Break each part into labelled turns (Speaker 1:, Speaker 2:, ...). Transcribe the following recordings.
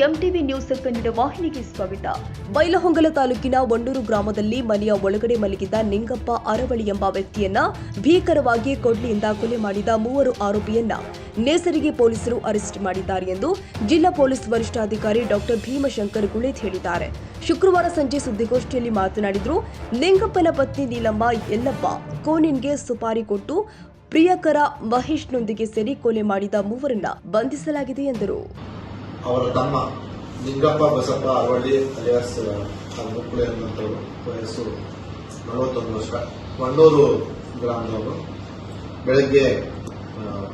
Speaker 1: MTV news Kannada ವಾಹಿನಿಗೆ ಸ್ವಾಗತ.
Speaker 2: ಬೈಲಹೊಂಗಲ ತಾಲೂಕಿನ ವಂಡೂರು ಗ್ರಾಮದಲ್ಲಿ ಮನೆಯ ಒಳಗಡೆ ಮಲಗಿದ್ದ ನಿಂಗಪ್ಪ ಅರವಳಿ ಎಂಬ ವ್ಯಕ್ತಿಯನ್ನ ಭೀಕರವಾಗಿ ಕೊಡ್ಲಿಯಿಂದ ಕೊಲೆ ಮಾಡಿದ 3 ಆರೋಪಿಯನ್ನ ನೇಸರಿಗೆ ಪೊಲೀಸರು ಅರೆಸ್ಟ್ ಮಾಡಿದ್ದಾರೆ ಎಂದು ಜಿಲ್ಲಾ ಪೊಲೀಸ್ ವರಿಷ್ಠಾಧಿಕಾರಿ ಡಾಕ್ಟರ್ ಭೀಮಶಂಕರ್ ಗುಳೇತ್ ಹೇಳಿದ್ದಾರೆ. ಶುಕ್ರವಾರ ಸಂಜೆ ಸುದ್ದಿಗೋಷ್ಠಿಯಲ್ಲಿ ಮಾತನಾಡಿದರು. ನಿಂಗಪ್ಪನ ಪತ್ನಿ ನೀಲಮ್ಮ ಯಲ್ಲಪ್ಪ ಕೋನಿನ್ಗೆ ಸುಪಾರಿ ಕೊಟ್ಟು ಪ್ರಿಯಕರ ಮಹೇಶ್ನೊಂದಿಗೆ ಸೇರಿ ಕೊಲೆ ಮಾಡಿದ 3ರನ್ನ ಬಂಧಿಸಲಾಗಿದೆ ಎಂದರು.
Speaker 3: ಅವರ ತಮ್ಮ ನಿಂಗಪ್ಪ ಬಸಪ್ಪ ಅರವಳ್ಳಿ ಅಲಿಯಾಸ್ ಮುಕ್ಕುಳೆ ಅನ್ನುವಂಥವರು, ವಯಸ್ಸು 41 ವರ್ಷ, ವಂಡೂರು ಗ್ರಾಮದವರು. ಬೆಳಗ್ಗೆ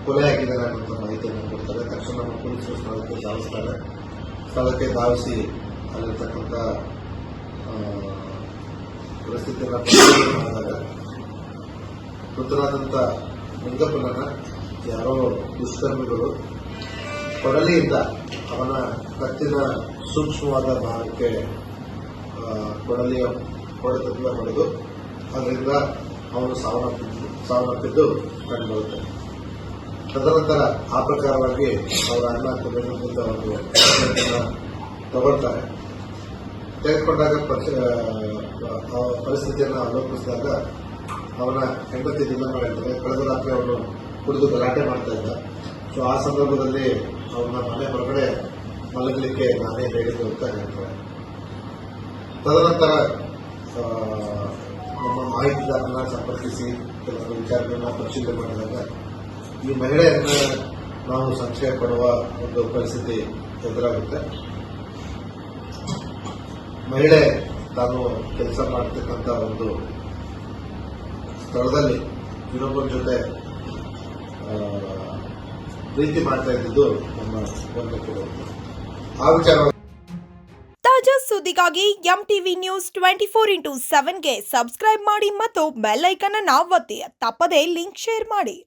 Speaker 3: ಕೊಲೆ ಆಗಿದ್ದಾರೆ ಅನ್ನುವಂಥ ಮಾಹಿತಿಯನ್ನು ಕೊಡ್ತಾರೆ. ತಕ್ಷಣ ನಮ್ಮ ಪೊಲೀಸರು ಸ್ಥಳಕ್ಕೆ ಧಾವಿಸ್ತಾರೆ. ಸ್ಥಳಕ್ಕೆ ಧಾವಿಸಿ ಅಲ್ಲಿರ್ತಕ್ಕಂಥ ಪರಿಸ್ಥಿತಿಯನ್ನು ಪರಿಶೀಲನೆ ಮಾಡಿದಾಗ ಮೃತನಾದಂಥ ನಿಂಗಪ್ಪನನ್ನ ಯಾರೋ ದುಷ್ಕರ್ಮಿಗಳು ಕೊಡಲಿಯಿಂದ ಅವನ ಕತ್ತಿನ ಸೂಕ್ಷ್ಮವಾದ ಭಾಗಕ್ಕೆ ಕೊಡಲಿಯ ಹೊಡೆತದಿಂದ ಹೊಡೆದು ಅದರಿಂದ ಅವನು ಸಾವನ್ನಪ್ಪಿದ್ದು ಕಂಡುಬರುತ್ತೆ. ತದನಂತರ ಆ ಪ್ರಕಾರವಾಗಿ ಅವರ ಅಣ್ಣ ಕೊಡಲಿಯಿಂದ ಒಂದು ತಗೊಳ್ತಾರೆ. ತೆಗೆದುಕೊಂಡಾಗ ಪರಿಸ್ಥಿತಿಯನ್ನು ಅವಲೋಕಿಸಿದಾಗ ಅವನ ಹೆಂಡತಿ ನಿಲ್ಲಮ್ಮ ಹೇಳ್ತಾರೆ, ಕಳೆದ ರಾತ್ರಿ ಅವನು ಕುಡಿದು ಗಲಾಟೆ ಮಾಡ್ತಾ ಇದ್ದ. ಸೊ ಆ ಸಂದರ್ಭದಲ್ಲಿ ಅವನ ಮನೆ ಹೊರಗಡೆ ಮಲಗಲಿಕ್ಕೆ ನಾನೇ ಹೇಳಿದ್ದು ಅಂತ ಹೇಳ್ತಾರೆ. ತದನಂತರ ನಮ್ಮ ಮಾಹಿತಿದಾರರನ್ನ ಸಂಪರ್ಕಿಸಿ ಕೆಲವು ವಿಚಾರಗಳನ್ನ ಪರಿಶೀಲನೆ ಮಾಡಿದಾಗ ಈ ಮಹಿಳೆಯನ್ನ ನಾವು ಸಂಶಯ ಪಡುವ ಒಂದು ಪರಿಸ್ಥಿತಿ ಎದುರಾಗುತ್ತೆ. ಮಹಿಳೆ ತಾನು ಕೆಲಸ ಮಾಡತಕ್ಕಂಥ ಒಂದು ಸ್ಥಳದಲ್ಲಿ ಇನ್ನೊಬ್ಬರ ಜೊತೆ ಪ್ರೀತಿ ಮಾಡ್ತಾ ಇದ್ದಿದ್ದು ನಮ್ಮ ಗಮನಕ್ಕೆ ಬರುತ್ತೆ. ಆ ವಿಚಾರ
Speaker 4: ತಾಜಾ ಸುದ್ದಿಗಾಗಿ ಎಂಟಿವಿ ನ್ಯೂಸ್ 24x7ಗೆ ಸಬ್ಸ್ಕ್ರೈಬ್ ಮಾಡಿ ಮತ್ತು ಬೆಲ್ ಐಕಾನ್ ಅನ್ನು ಒತ್ತಿ. ತಪ್ಪದೇ ಲಿಂಕ್ ಶೇರ್ ಮಾಡಿ.